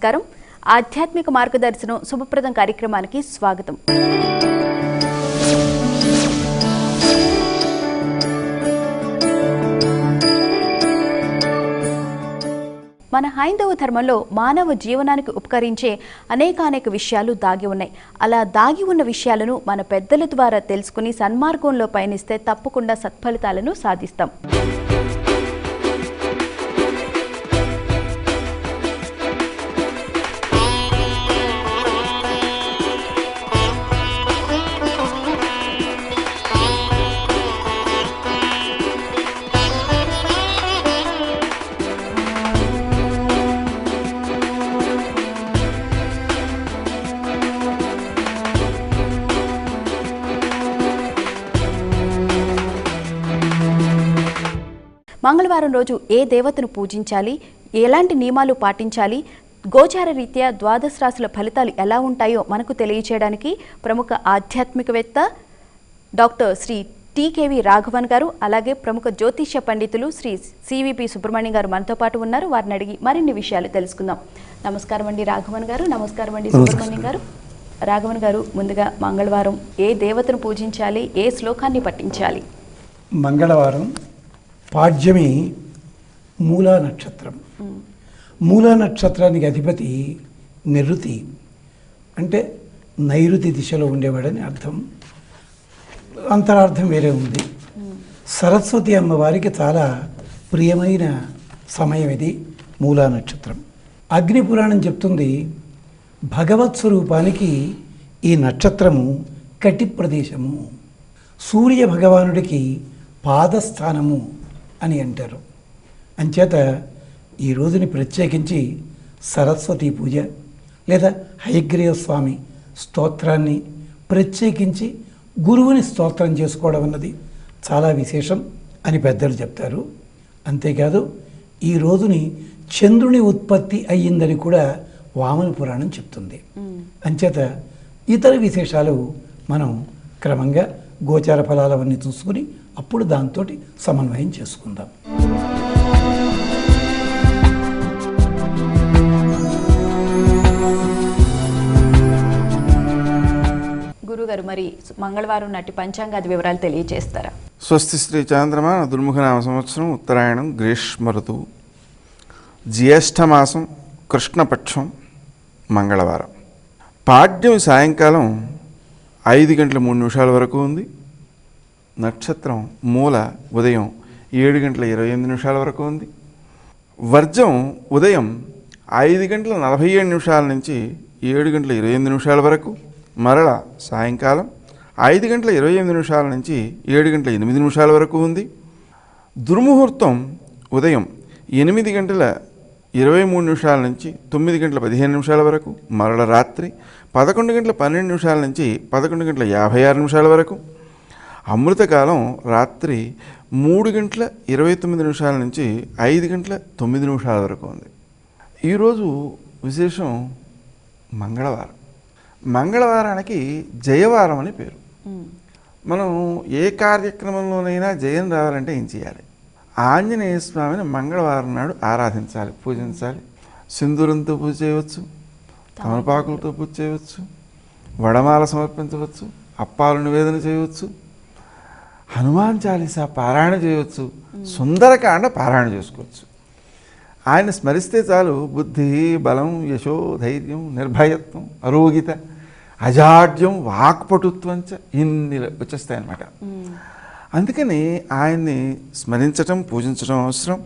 నమస్కారం. ఆధ్యాత్మిక మార్గదర్శనం శుభప్రదం కార్యక్రమానికి స్వాగతం. మన హైందవ ధర్మంలో మానవ జీవనానికి ఉపకరించే అనేక విషయాలు దాగి ఉన్నాయి. అలా దాగి ఉన్న విషయాలను మన పెద్దల ద్వారా తెలుసుకుని సన్మార్గంలో పయనిస్తే తప్పకుండా సత్ఫలితాలను సాధిస్తాం. మంగళవారం రోజు ఏ దేవతను పూజించాలి, ఎలాంటి నియమాలు పాటించాలి, గోచార రీత్యా ద్వాదశ రాశుల ఫలితాలు ఎలా ఉంటాయో మనకు తెలియచేయడానికి ప్రముఖ ఆధ్యాత్మికవేత్త డాక్టర్ శ్రీ టీకేవి రాఘవన్ గారు, అలాగే ప్రముఖ జ్యోతిష్య పండితులు శ్రీ సివిపి సుబ్రహ్మణ్యం గారు మనతో పాటు ఉన్నారు. వారిని అడిగి మరిన్ని విషయాలు తెలుసుకుందాం. నమస్కారం అండి రాఘవన్ గారు. నమస్కారం అండి సుబ్రహ్మణ్యం గారు. రాఘవన్ గారు, ముందుగా మంగళవారం ఏ దేవతను పూజించాలి, ఏ శ్లోకాన్ని పఠించాలి? మంగళవారం పాడ్యమి మూలా నక్షత్రం. మూలా నక్షత్రానికి అధిపతి నిరుతి, అంటే నైరుతి దిశలో ఉండేవాడని అర్థం. అంతరార్థం వేరే ఉంది. సరస్వతి అమ్మవారికి చాలా ప్రియమైన సమయం ఇది మూలా నక్షత్రం. అగ్ని పురాణం చెప్తుంది, భగవత్ స్వరూపానికి ఈ నక్షత్రము కటి ప్రదేశము, సూర్య భగవానుడికి పాదస్థానము అని అంటారు. అంచేత ఈ రోజుని ప్రత్యేకించి సరస్వతి పూజ లేదా హయగ్రీవ స్వామి స్తోత్రాన్ని ప్రత్యేకించి గురువుని స్తోత్రం చేసుకోవడం అన్నది చాలా విశేషం అని పెద్దలు చెప్తారు. అంతేకాదు ఈ రోజుని చంద్రుని ఉత్పత్తి అయ్యిందని కూడా వామన పురాణం చెప్తుంది. అంచేత ఇతర విశేషాలు మనం క్రమంగా గోచార ఫలాలవన్నీ చూసుకుని అప్పుడు దాంతో సమన్వయం చేసుకుందాం. గురుగారు, మరి మంగళవారం నాటి పంచాంగాది వివరాలు తెలియజేస్తారా? స్వస్తి శ్రీ చాంద్రమాన దుర్ముఖనామ సంవత్సరం ఉత్తరాయణం గ్రీష్మ ఋతువు జ్యేష్ఠమాసం కృష్ణపక్షం మంగళవారం. పాడ్యం సాయంకాలం 5:03 వరకు ఉంది. నక్షత్రం మూల ఉదయం 7:28 వరకు ఉంది. వర్జం ఉదయం 5:47 నుంచి 7:28 వరకు, మరల సాయంకాలం 5:28 నుంచి 7:08 వరకు ఉంది. దుర్ముహూర్తం ఉదయం 8:23 నుంచి 9:15 వరకు, మరల రాత్రి 11:12 నుంచి 11:56 వరకు. అమృతకాలం రాత్రి 3:29 నుంచి 5:09 వరకు ఉంది. ఈరోజు విశేషం మంగళవారం. మంగళవారానికి జయవారం అని పేరు. మనం ఏ కార్యక్రమంలోనైనా జయం రావాలంటే ఏం చేయాలి? ఆంజనేయ స్వామిని మంగళవారం నాడు ఆరాధించాలి, పూజించాలి. సింధూరంతో పూజ చేయవచ్చు, తమలపాకులతో పూజ చేయవచ్చు, వడమాల సమర్పించవచ్చు, అప్పాలు నివేదన చేయవచ్చు, హనుమాన్ చాలీసా పారాయణ చేయవచ్చు, సుందరకాండ పారాయణ చేసుకోవచ్చు. ఆయన స్మరిస్తే చాలు బుద్ధి, బలం, యశో, ధైర్యం, నిర్భయత్వం, అరోగిత, అజాడ్యం, వాక్పటుత్వంచ ఇన్ని వచ్చేస్తాయన్నమాట. అందుకని ఆయన్ని స్మరించటం, పూజించడం అవసరం.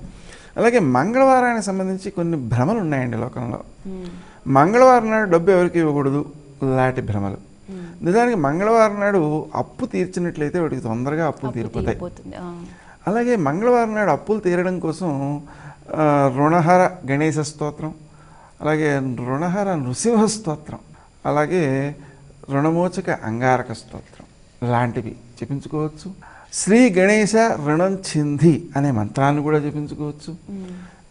అలాగే మంగళవారానికి సంబంధించి కొన్ని భ్రమలు ఉన్నాయండి లోకంలో. మంగళవారం నాడు డబ్బు ఎవరికి ఇవ్వకూడదు లాంటి భ్రమలు. నిజానికి మంగళవారం నాడు అప్పు తీర్చినట్లయితే వాడికి తొందరగా అప్పులు తీరిపోతాయి. అలాగే మంగళవారం నాడు అప్పులు తీరడం కోసం రుణహర గణేశ స్తోత్రం, అలాగే రుణహర నృసింహ స్తోత్రం, అలాగే రుణమోచక అంగారక స్తోత్రం లాంటివి జపించుకోవచ్చు. శ్రీ గణేశ రుణం చింది అనే మంత్రాన్ని కూడా జపించుకోవచ్చు.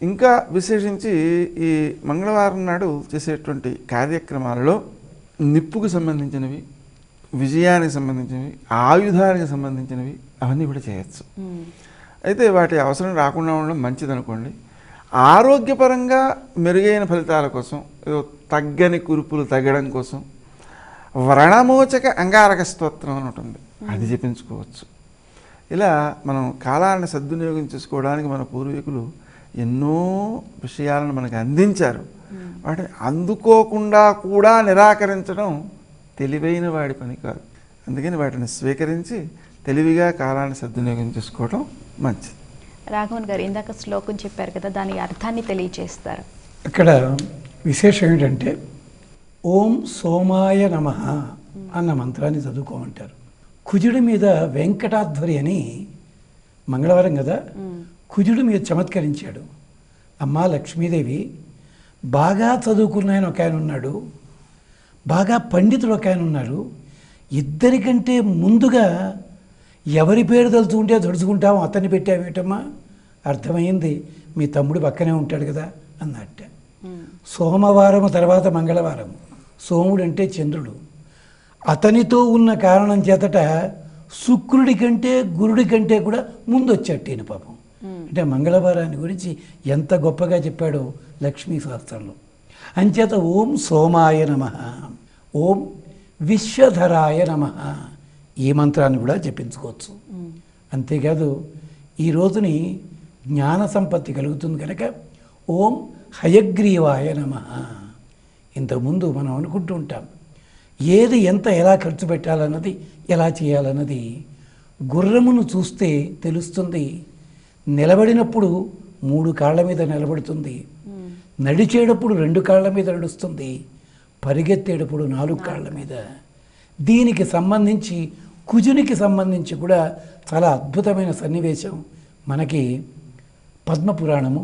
ఇంకా విశేషించి ఈ మంగళవారం నాడు చేసేటువంటి కార్యక్రమాలలో నిప్పుకు సంబంధించినవి, విజయానికి సంబంధించినవి, ఆయుధానికి సంబంధించినవి అవన్నీ కూడా చేయొచ్చు. అయితే వాటి అవసరం రాకుండా ఉండడం మంచిది అనుకోండి. ఆరోగ్యపరంగా మెరుగైన ఫలితాల కోసం ఏదో తగ్గని కురుపులు తగ్గడం కోసం వ్రణమోచక అంగారక స్తోత్రం అని ఉంటుంది, అది జపించుకోవచ్చు. ఇలా మనం కాలాన్ని సద్వినియోగం చేసుకోవడానికి మన పూర్వీకులు ఎన్నో విషయాలను మనకు అందించారు. వాటిని అందుకోకుండా కూడా నిరాకరించడం తెలివైన వాడి పని కాదు. అందుకని వాటిని స్వీకరించి తెలివిగా కాలాన్ని సద్వినియోగం చేసుకోవడం మంచిది. రాఘవన్ గారు ఇందాక శ్లోకం చెప్పారు కదా, దాని అర్థాన్ని తెలియజేస్తారు. ఇక్కడ విశేషం ఏంటంటే ఓం సోమాయ నమః అన్న మంత్రాన్ని చదువుకోమంటారు. కుజుడి మీద వెంకటాధ్వరి అని మంగళవారం కదా, కుజుడి మీద చమత్కరించాడు. అమ్మా లక్ష్మీదేవి, బాగా చదువుకున్న ఆయన ఒక ఆయన ఉన్నాడు, బాగా పండితుడు ఒక ఆయన ఉన్నారు. ఇద్దరికంటే ముందుగా ఎవరి పేరు తలుచుకుంటే తడుచుకుంటామో అతన్ని పెట్టావేటమ్మా, అర్థమైంది, మీ తమ్ముడు పక్కనే ఉంటాడు కదా అన్నట్ట. సోమవారం తర్వాత మంగళవారం, సోముడు అంటే చంద్రుడు, అతనితో ఉన్న కారణం చేతట శుక్రుడి కంటే గురుడి కంటే కూడా ముందు వచ్చాడు ఈయన పాపం. అంటే మంగళవారాన్ని గురించి ఎంత గొప్పగా చెప్పాడో లక్ష్మీ శాస్త్రంలో. అంచేత ఓం సోమాయ నమః, ఓం విశ్వధరాయ నమః ఈ మంత్రాన్ని కూడా జపించుకోవచ్చు. అంతేకాదు ఈ రోజుని జ్ఞాన సంపత్తి కలుగుతుంది కనుక ఓం హయగ్రీవాయ నమః. ఇంతకుముందు మనం అనుకుంటూ ఉంటాం ఏది ఎంత ఎలా ఖర్చు పెట్టాలన్నది, ఎలా చేయాలన్నది గుర్రమును చూస్తే తెలుస్తుంది. నిలబడినప్పుడు 3 కాళ్ళ మీద నిలబడుతుంది, నడిచేటప్పుడు 2 కాళ్ళ మీద నడుస్తుంది, పరిగెత్తేటప్పుడు 4 కాళ్ళ మీద. దీనికి సంబంధించి కుజునికి సంబంధించి కూడా చాలా అద్భుతమైన సన్నివేశం మనకి పద్మపురాణము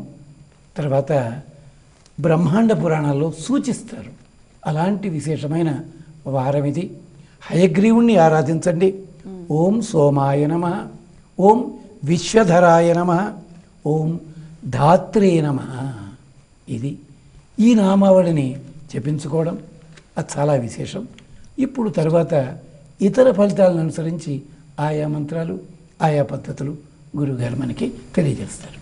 తర్వాత బ్రహ్మాండ పురాణాల్లో సూచిస్తారు. అలాంటి విశేషమైన వారం ఇది. హయగ్రీవుణ్ణి ఆరాధించండి. ఓం సోమాయ నమః, ఓం విశ్వధరాయ నమః, ఓం ధాత్రే నమః. ఇది ఈ నామావళిని జపించుకోవడం అది చాలా విశేషం. ఇప్పుడు తర్వాత ఇతర ఫలితాలను అనుసరించి ఆయా మంత్రాలు ఆయా పద్ధతులు గురువుగారు మనకి తెలియజేస్తారు.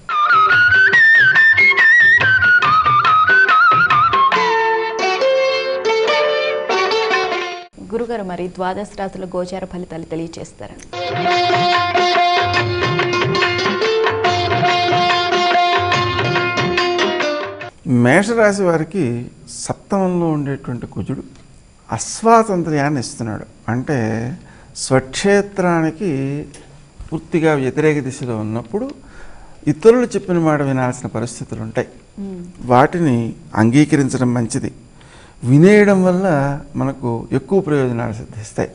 గురుగారు మరి ద్వాదశ రాశుల గోచార ఫలితాలు తెలియజేస్తారా? మేషరాశి వారికి సప్తమంలో ఉండేటువంటి కుజుడు అస్వాతంత్ర్యాన్ని ఇస్తున్నాడు. అంటే స్వక్షేత్రానికి పూర్తిగా వ్యతిరేక దిశలో ఉన్నప్పుడు ఇతరులు చెప్పిన మాట వినాల్సిన పరిస్థితులు ఉంటాయి. వాటిని అంగీకరించడం మంచిది. వినేయడం వల్ల మనకు ఎక్కువ ప్రయోజనాలు సిద్ధిస్తాయి.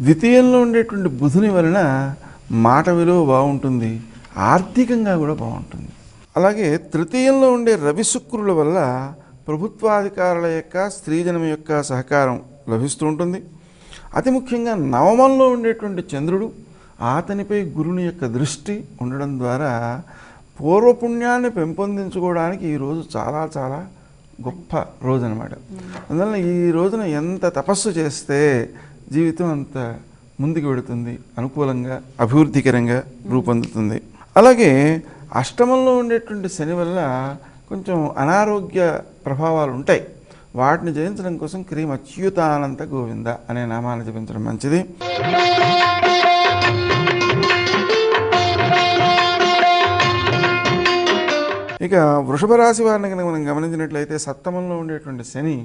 ద్వితీయంలో ఉండేటువంటి బుధుని వలన మాట విలువ బాగుంటుంది, ఆర్థికంగా కూడా బాగుంటుంది. అలాగే తృతీయంలో ఉండే రవి శుక్రుల వల్ల ప్రభుత్వాధికారుల యొక్క స్త్రీజనం యొక్క సహకారం లభిస్తూ ఉంటుంది. అతి ముఖ్యంగా నవమంలో ఉండేటువంటి చంద్రుడు అతనిపై గురుని యొక్క దృష్టి ఉండడం ద్వారా పూర్వపుణ్యాన్ని పెంపొందించుకోవడానికి ఈరోజు చాలా చాలా గొప్ప రోజు అన్నమాట. అందువల్ల ఈ రోజున ఎంత తపస్సు చేస్తే జీవితం అంత ముందుకు వెడుతుంది, అనుకూలంగా అభివృద్ధికరంగా రూపొందుతుంది. అలాగే అష్టమంలో ఉండేటువంటి శని వల్ల కొంచెం అనారోగ్య ప్రభావాలు ఉంటాయి. వాటిని జయించడం కోసం క్రీం అచ్యుతానంత గోవింద అనే నామాన్ని జపించడం మంచిది. ఇక వృషభ రాశి వారిని కనుక మనం గమనించినట్లయితే సప్తమంలో ఉండేటువంటి శని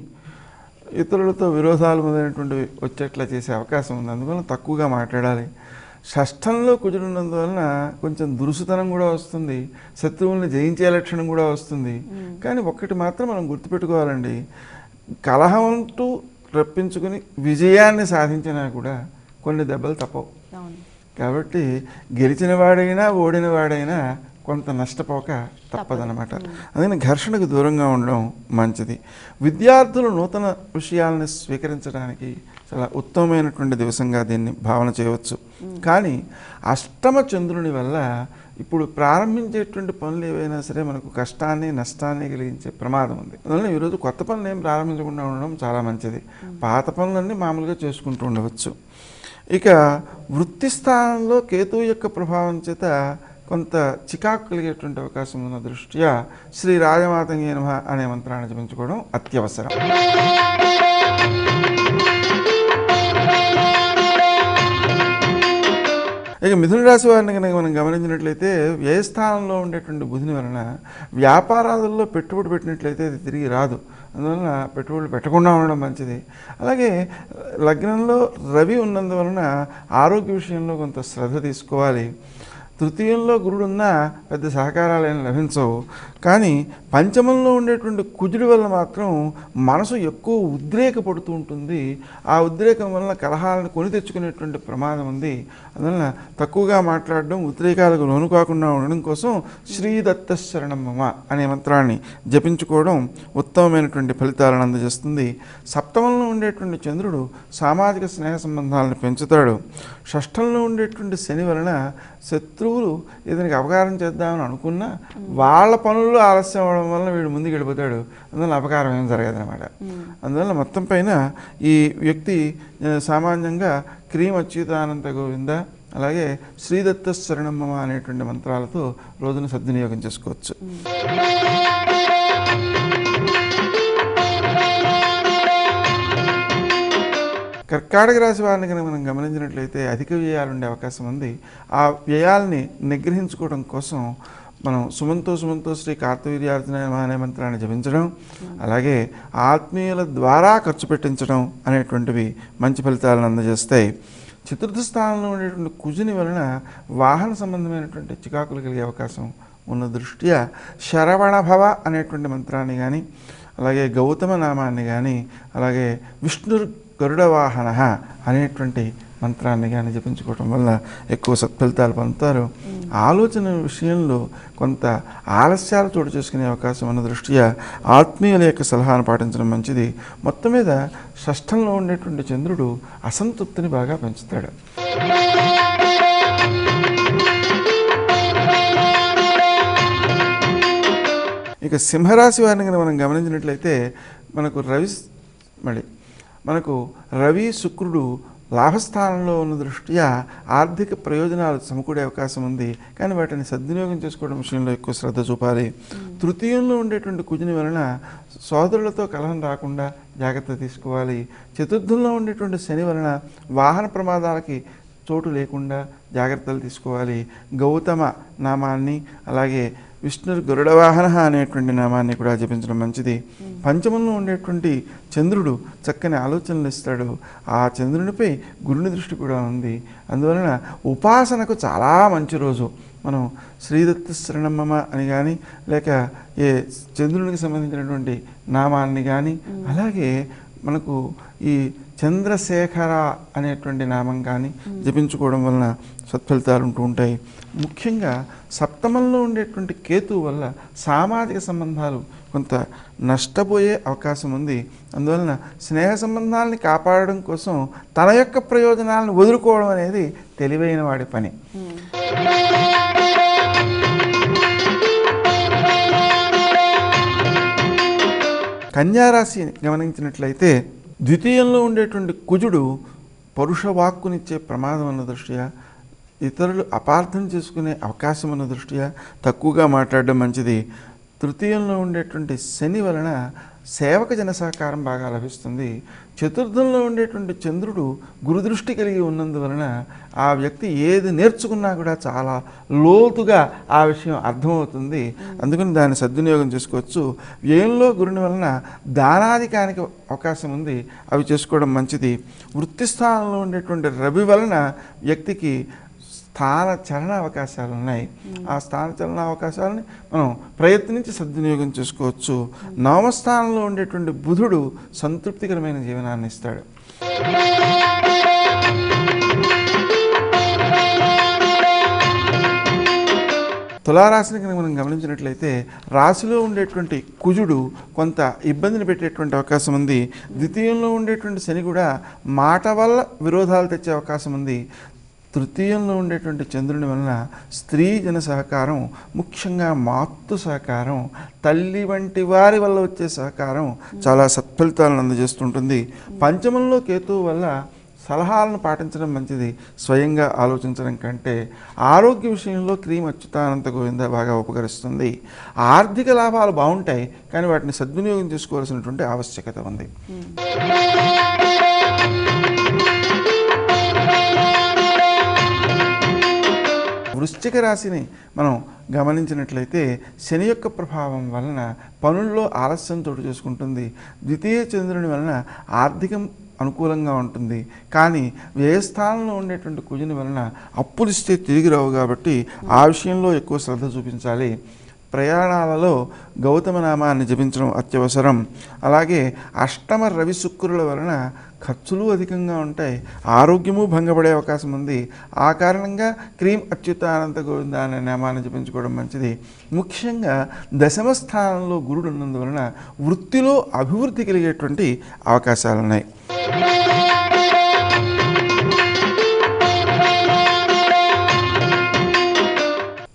ఇతరులతో విరోధాలు మొదలైనటువంటివి వచ్చేట్లా చేసే అవకాశం ఉంది. అందువల్ల తక్కువగా మాట్లాడాలి. షష్ఠంలో కుజుడున్నందువలన కొంచెం దురుసుతనం కూడా వస్తుంది, శత్రువుల్ని జయించే లక్షణం కూడా వస్తుంది. కానీ ఒక్కటి మాత్రం మనం గుర్తుపెట్టుకోవాలండి, కలహం అంటూ రప్పించుకుని విజయాన్ని సాధించినా కూడా కొన్ని దెబ్బలు తప్పవు. కాబట్టి గెలిచిన వాడైనా ఓడిన వాడైనా కొంత నష్టపోక తప్పదన్నమాట. అందుకని ఘర్షణకు దూరంగా ఉండడం మంచిది. విద్యార్థులు నూతన విషయాలను స్వీకరించడానికి చాలా ఉత్తమమైనటువంటి దివసంగా దీన్ని భావన చేయవచ్చు. కానీ అష్టమ చంద్రుని వల్ల ఇప్పుడు ప్రారంభించేటువంటి పనులు ఏవైనా సరే మనకు కష్టాన్ని నష్టాన్ని కలిగించే ప్రమాదం ఉంది. అందువల్ల ఈరోజు కొత్త పనులు ఏం ప్రారంభించకుండా ఉండడం చాలా మంచిది. పాత పనులన్నీ మామూలుగా చేసుకుంటూ ఉండవచ్చు. ఇక వృత్తి స్థానంలో కేతువు యొక్క ప్రభావం చేత కొంత చికాకు కలిగేటువంటి అవకాశం ఉన్న దృష్ట్యా శ్రీ రాజమాతంగే నమః అనే మంత్రాన్ని జపించుకోవడం అత్యవసరం. ఇక మిథున రాశి వారిని కనుక మనం గమనించినట్లయితే వ్యయస్థానంలో ఉండేటువంటి బుధుని వలన వ్యాపారాలలో పెట్టుబడి పెట్టినట్లయితే అది తిరిగి రాదు. అందువలన పెట్టుబడులు పెట్టకుండా ఉండడం మంచిది. అలాగే లగ్నంలో రవి ఉన్నందువలన ఆరోగ్య విషయంలో కొంత శ్రద్ధ తీసుకోవాలి. తృతీయంలో గురుడు ఉన్నా పెద్ద సహకారాలు ఏమి లభించవు. కానీ పంచమంలో ఉండేటువంటి కుజుడి వల్ల మాత్రం మనసు ఎక్కువ ఉద్రేకపడుతూ ఉంటుంది. ఆ ఉద్రేకం వలన కలహాలను కొని తెచ్చుకునేటువంటి ప్రమాదం ఉంది. అందువలన తక్కువగా మాట్లాడడం, ఉద్రేకాలకు లోను కాకుండా ఉండడం కోసం శ్రీదత్త శరణం మమ అనే మంత్రాన్ని జపించుకోవడం ఉత్తమమైనటువంటి ఫలితాలను అందజేస్తుంది. సప్తమంలో ఉండేటువంటి చంద్రుడు సామాజిక స్నేహ సంబంధాలను పెంచుతాడు. షష్ఠంలో ఉండేటువంటి శని వలన శత్రువులు ఇతనికి అపకారం చేద్దామని అనుకున్నా వాళ్ళ పనుల్లో ఆలస్యం అవ్వడం వల్ల వీడు ముందుకు వెళ్ళిపోతాడు. అందువల్ల అపకారం ఏం జరగదనమాట. అందువల్ల మొత్తం పైన ఈ వ్యక్తి సామాన్యంగా క్రీం అచ్యుతానంత గోవింద అలాగే శ్రీదత్త శరణమ్మ అనేటువంటి మంత్రాలతో రోజును సద్వినియోగం చేసుకోవచ్చు. కర్కాటక రాశి వారిని కనుక మనం గమనించినట్లయితే అధిక వ్యయాలు ఉండే అవకాశం ఉంది. ఆ వ్యయాల్ని నిగ్రహించుకోవడం కోసం మనం సుమంతో శ్రీ కార్తవీర్యార్జున అనే మంత్రాన్ని జపించడం, అలాగే ఆత్మీయుల ద్వారా ఖర్చు పెట్టించడం అనేటువంటివి మంచి ఫలితాలను అందజేస్తాయి. చతుర్థ స్థానంలో ఉండేటువంటి కుజుని వలన వాహన సంబంధమైనటువంటి చికాకులు కలిగే అవకాశం ఉన్న దృష్ట్యా శరవణభవ అనేటువంటి మంత్రాన్ని కానీ, అలాగే గౌతమ నామాన్ని కానీ, అలాగే విష్ణు గరుడ వాహన అనేటువంటి మంత్రాన్ని కానీ జపించుకోవటం వల్ల ఎక్కువ సత్ఫలితాలు పొందుతారు. ఆలోచన విషయంలో కొంత ఆలస్యాలు చోటు చేసుకునే అవకాశం ఉన్న దృష్ట్యా ఆత్మీయుల యొక్క సలహాను పాటించడం మంచిది. మొత్తం మీద షష్ఠంలో ఉండేటువంటి చంద్రుడు అసంతృప్తిని బాగా పెంచుతాడు. ఇక సింహరాశి వారిని కనుక మనం గమనించినట్లయితే మనకు రవి శుక్రుడు లాభస్థానంలో ఉన్న దృష్ట్యా ఆర్థిక ప్రయోజనాలు సమకూడే అవకాశం ఉంది. కానీ వాటిని సద్వినియోగం చేసుకోవడం విషయంలో ఎక్కువ శ్రద్ధ చూపాలి. తృతీయంలో ఉండేటువంటి కుజుని వలన సోదరులతో కలహం రాకుండా జాగ్రత్త తీసుకోవాలి. చతుర్థంలో ఉండేటువంటి శని వలన వాహన ప్రమాదాలకి చోటు లేకుండా జాగ్రత్తలు తీసుకోవాలి. గౌతమ నామాన్ని అలాగే విష్ణు గరుడవాహన అనేటువంటి నామాన్ని కూడా జపించడం మంచిది. పంచమంలో ఉండేటువంటి చంద్రుడు చక్కని ఆలోచనలు ఇస్తాడు. ఆ చంద్రునిపై గురుని దృష్టి కూడా ఉంది. అందువలన ఉపాసనకు చాలా మంచి రోజు. మనం శ్రీదత్త శరణమ్మ అని కానీ, లేక ఏ చంద్రునికి సంబంధించినటువంటి నామాన్ని కానీ, అలాగే మనకు ఈ చంద్రశేఖర అనేటువంటి నామం కానీ జపించుకోవడం వలన సత్ఫలితాలు ఉంటూ ఉంటాయి. ముఖ్యంగా సప్తమంలో ఉండేటువంటి కేతువు వల్ల సామాజిక సంబంధాలు కొంత నష్టపోయే అవకాశం ఉంది. అందువలన స్నేహ సంబంధాలని కాపాడడం కోసం తన యొక్క ప్రయోజనాలను వదులుకోవడం అనేది తెలివైన వాడి పని. కన్యారాశిని గమనించినట్లయితే ద్వితీయంలో ఉండేటువంటి కుజుడు పరుషవాక్కునిచ్చే ప్రమాదం ఉన్న దృష్ట్యా, ఇతరులు అపార్థం చేసుకునే అవకాశం ఉన్న దృష్ట్యా తక్కువగా మాట్లాడడం మంచిది. తృతీయంలో ఉండేటువంటి శని వలన సేవక జన సహకారం బాగా లభిస్తుంది. చతుర్థంలో ఉండేటువంటి చంద్రుడు గురుదృష్టి కలిగి ఉన్నందువలన ఆ వ్యక్తి ఏది నేర్చుకున్నా కూడా చాలా లోతుగా ఆ విషయం అర్థమవుతుంది. అందుకని దాన్ని సద్వినియోగం చేసుకోవచ్చు. వ్యయంలో గురుని వలన దానాధికానికి అవకాశం ఉంది, అవి చేసుకోవడం మంచిది. వృత్తి స్థానంలో ఉండేటువంటి రవి వలన వ్యక్తికి స్థాన చలన అవకాశాలు ఉన్నాయి. ఆ స్థాన చలన అవకాశాలని మనం ప్రయత్నించి సద్వినియోగం చేసుకోవచ్చు. నవమస్థానంలో ఉండేటువంటి బుధుడు సంతృప్తికరమైన జీవనాన్ని ఇస్తాడు. తులారాశిని కనుక మనం గమనించినట్లయితే రాశిలో ఉండేటువంటి కుజుడు కొంత ఇబ్బందిని పెట్టేటువంటి అవకాశం ఉంది. ద్వితీయంలో ఉండేటువంటి శని కూడా మాట వల్ల విరోధాలు తెచ్చే అవకాశం ఉంది. తృతీయంలో ఉండేటువంటి చంద్రుని వలన స్త్రీ జన సహకారం, ముఖ్యంగా మాతృ సహకారం, తల్లి వంటి వారి వల్ల వచ్చే సహకారం చాలా సత్ఫలితాలను అందజేస్తుంటుంది. పంచమంలో కేతువు వల్ల సలహాలను పాటించడం మంచిది స్వయంగా ఆలోచించడం కంటే. ఆరోగ్య విషయంలో క్రీమ్ అచ్యుతానంత గోవింద బాగా ఉపకరిస్తుంది. ఆర్థిక లాభాలు బాగుంటాయి, కానీ వాటిని సద్వినియోగం చేసుకోవాల్సినటువంటి ఆవశ్యకత ఉంది. వృశ్చిక రాశిని మనం గమనించినట్లయితే శని యొక్క ప్రభావం వలన పనుల్లో ఆలస్యం చోటు చేసుకుంటుంది. ద్వితీయ చంద్రుని వలన ఆర్థికం అనుకూలంగా ఉంటుంది, కానీ వ్యయస్థానంలో ఉండేటువంటి కుజుని వలన అప్పులు ఇస్తే తిరిగి రావు కాబట్టి ఆ విషయంలో ఎక్కువ శ్రద్ధ చూపించాలి. ప్రయాణాలలో గౌతమ నామాన్ని జపించడం అత్యవసరం. అలాగే అష్టమ రవి శుక్రుల వలన ఖర్చులు అధికంగా ఉంటాయి, ఆరోగ్యము భంగపడే అవకాశం ఉంది. ఆ కారణంగా క్రీమ్ అచ్యుతానంత గోవింద అనే నామాన్ని జపించుకోవడం మంచిది. ముఖ్యంగా దశమ స్థానంలో గురుడు ఉన్నందువలన వృత్తిలో అభివృద్ధి కలిగేటువంటి అవకాశాలు ఉన్నాయి.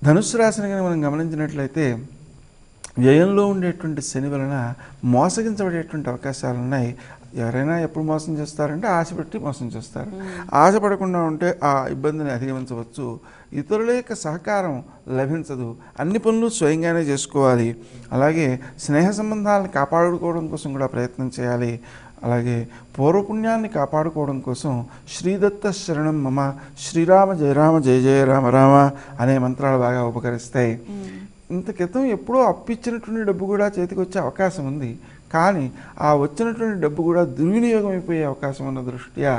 ధనుస్సు రాశిని కనుక మనం గమనించినట్లయితే వ్యయంలో ఉండేటువంటి శని వలన మోసగించబడేటువంటి అవకాశాలు ఉన్నాయి. ఎవరైనా ఎప్పుడు మోసం చేస్తారంటే ఆశపెట్టి మోసం చేస్తారు. ఆశపడకుండా ఉంటే ఆ ఇబ్బందిని అధిగమించవచ్చు. ఇతరుల యొక్క సహకారం లభించదు, అన్ని పనులు స్వయంగానే చేసుకోవాలి. అలాగే స్నేహ సంబంధాలను కాపాడుకోవడం కోసం కూడా ప్రయత్నం చేయాలి. అలాగే పూర్వపుణ్యాన్ని కాపాడుకోవడం కోసం శ్రీదత్త శరణం మమ, శ్రీరామ జయ రామ జయ జయ రామ రామ అనే మంత్రాలు బాగా ఉపకరిస్తాయి. ఇంత క్రితం ఎప్పుడో అప్పిచ్చినటువంటి డబ్బు కూడా చేతికి వచ్చే అవకాశం ఉంది, కానీ ఆ వచ్చినటువంటి డబ్బు కూడా దుర్వినియోగం అయిపోయే అవకాశం ఉన్న దృష్ట్యా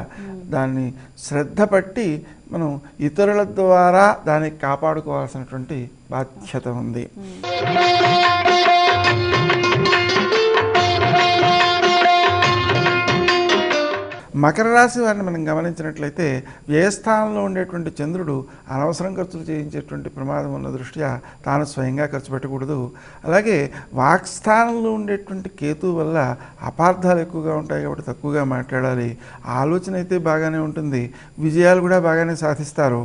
దాన్ని శ్రద్ధ పట్టి మనం ఇతరుల ద్వారా దాన్ని కాపాడుకోవాల్సినటువంటి బాధ్యత ఉంది. మకర రాశి వారిని మనం గమనించినట్లయితే వ్యయస్థానంలో ఉండేటువంటి చంద్రుడు అనవసరం ఖర్చులు చేయించేటువంటి ప్రమాదం ఉన్న దృష్ట్యా తాను స్వయంగా ఖర్చు పెట్టకూడదు. అలాగే వాక్స్థానంలో ఉండేటువంటి కేతు వల్ల అపార్థాలు ఎక్కువగా ఉంటాయి కాబట్టి తక్కువగా మాట్లాడాలి. ఆలోచన అయితే బాగానే ఉంటుంది, విజయాలు కూడా బాగానే సాధిస్తారు.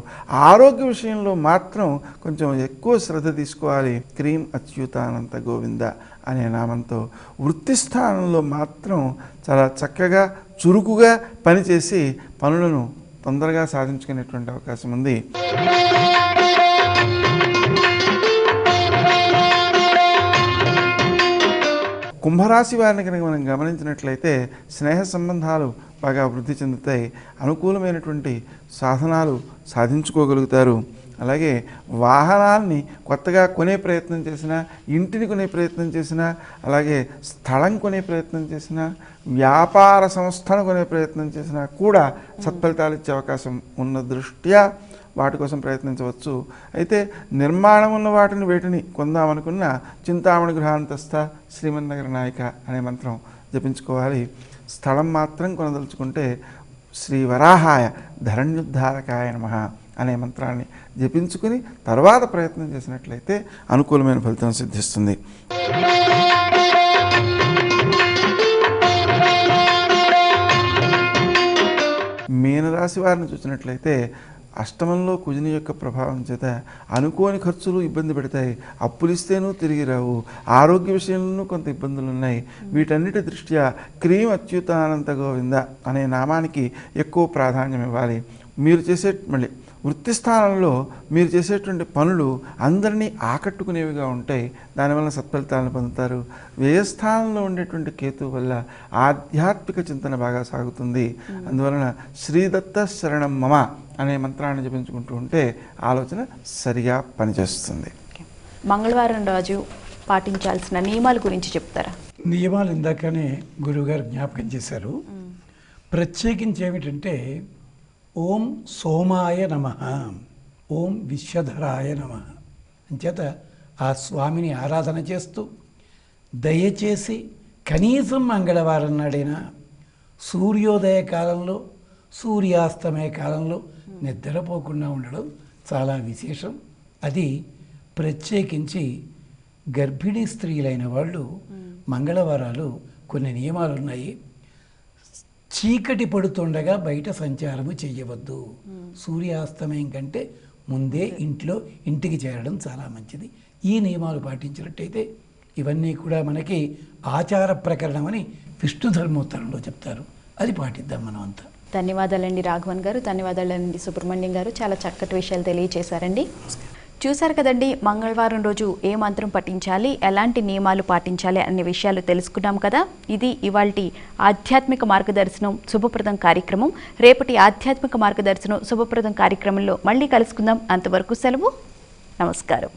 ఆరోగ్య విషయంలో మాత్రం కొంచెం ఎక్కువ శ్రద్ధ తీసుకోవాలి. క్రీమ్ అచ్యుతానంత గోవింద అనే నామంతో వృత్తి స్థానంలో మాత్రం చాలా చక్కగా చురుకుగా పనిచేసి పనులను తొందరగా సాధించుకునేటువంటి అవకాశం ఉంది. కుంభరాశి వారిని కనుక మనం గమనించినట్లయితే స్నేహ సంబంధాలు బాగా వృద్ధి చెందుతాయి, అనుకూలమైనటువంటి సాధనాలు సాధించుకోగలుగుతారు. అలాగే వాహనాల్ని కొత్తగా కొనే ప్రయత్నం చేసినా, ఇంటిని కొనే ప్రయత్నం చేసినా, అలాగే స్థలం కొనే ప్రయత్నం చేసినా, వ్యాపార సంస్థను కొనే ప్రయత్నం చేసినా కూడా సత్ఫలితాలు ఇచ్చే అవకాశం ఉన్న దృష్ట్యా వాటి కోసం ప్రయత్నించవచ్చు. అయితే నిర్మాణం ఉన్న వాటిని వేటిని కొందామనుకున్న చింతామణి గృహాంతస్థ శ్రీమన్నగర నాయక అనే మంత్రం జపించుకోవాలి. స్థలం మాత్రం కొనదలుచుకుంటే శ్రీ వరాహాయ ధరణ్యుద్ధారకాయ నమః అనే మంత్రాన్ని జపించుకుని తర్వాత ప్రయత్నం చేసినట్లయితే అనుకూలమైన ఫలితం సిద్ధిస్తుంది. మీనరాశి వారిని చూసినట్లయితే అష్టమంలో కుజుని యొక్క ప్రభావం చేత అనుకోని ఖర్చులు ఇబ్బంది పెడతాయి, అప్పులు ఇస్తేనూ తిరిగి రావు, ఆరోగ్య విషయంలోనూ కొంత ఇబ్బందులు ఉన్నాయి. వీటన్నిటి దృష్ట్యా క్రీమ్ అచ్యుతానంత గోవింద అనే నామానికి ఎక్కువ ప్రాధాన్యం ఇవ్వాలి. మీరు చేసే వృత్తి స్థానంలో మీరు చేసేటువంటి పనులు అందరినీ ఆకట్టుకునేవిగా ఉంటాయి, దానివల్ల సత్ఫలితాలను పొందుతారు. వ్యయస్థానంలో ఉండేటువంటి కేతు వల్ల ఆధ్యాత్మిక చింతన బాగా సాగుతుంది. అందువలన శ్రీదత్త శరణం మమ అనే మంత్రాన్ని జపించుకుంటూ ఉంటే ఆలోచన సరిగా పనిచేస్తుంది. మంగళవారం రోజు పాటించాల్సిన నియమాల గురించి చెప్తారా? నియమాలు ఇందాకనే గురువుగారు జ్ఞాపకం చేశారు. ప్రత్యేకించి ఏమిటంటే ఓం సోమాయ నమః, ఓం విశ్వధరాయ నమః అంచేత ఆ స్వామిని ఆరాధన చేస్తూ దయచేసి కనీసం మంగళవారం నాడైనా సూర్యోదయ కాలంలో సూర్యాస్తమయ కాలంలో నిద్రపోకుండా ఉండడం చాలా విశేషం. అది ప్రత్యేకించి గర్భిణీ స్త్రీలైన వాళ్ళు మంగళవారాలు కొన్ని నియమాలు ఉన్నాయి. చీకటి పడుతుండగా బయట సంచారము చెయ్యవద్దు, సూర్యాస్తమయం కంటే ముందే ఇంటికి చేరడం చాలా మంచిది. ఈ నియమాలు పాటించినట్టయితే ఇవన్నీ కూడా మనకి ఆచార ప్రకరణం అని విష్ణు ధర్మోత్తరంలో చెప్తారు. అది పాటిద్దాం మనం అంతా. ధన్యవాదాలండి రాఘవన్ గారు, ధన్యవాదాలండి సుబ్రహ్మణ్యం గారు, చాలా చక్కటి విషయాలు తెలియజేశారండి. చూశారు కదండి, మంగళవారం రోజు ఏ మంత్రం పఠించాలి, ఎలాంటి నియమాలు పాటించాలి అనే విషయాలు తెలుసుకున్నాం కదా. ఇది ఇవాల్టి ఆధ్యాత్మిక మార్గదర్శనం శుభప్రదం కార్యక్రమం. రేపటి ఆధ్యాత్మిక మార్గదర్శనం శుభప్రదం కార్యక్రమంలో మళ్ళీ కలుసుకుందాం. అంతవరకు సెలవు. నమస్కారం.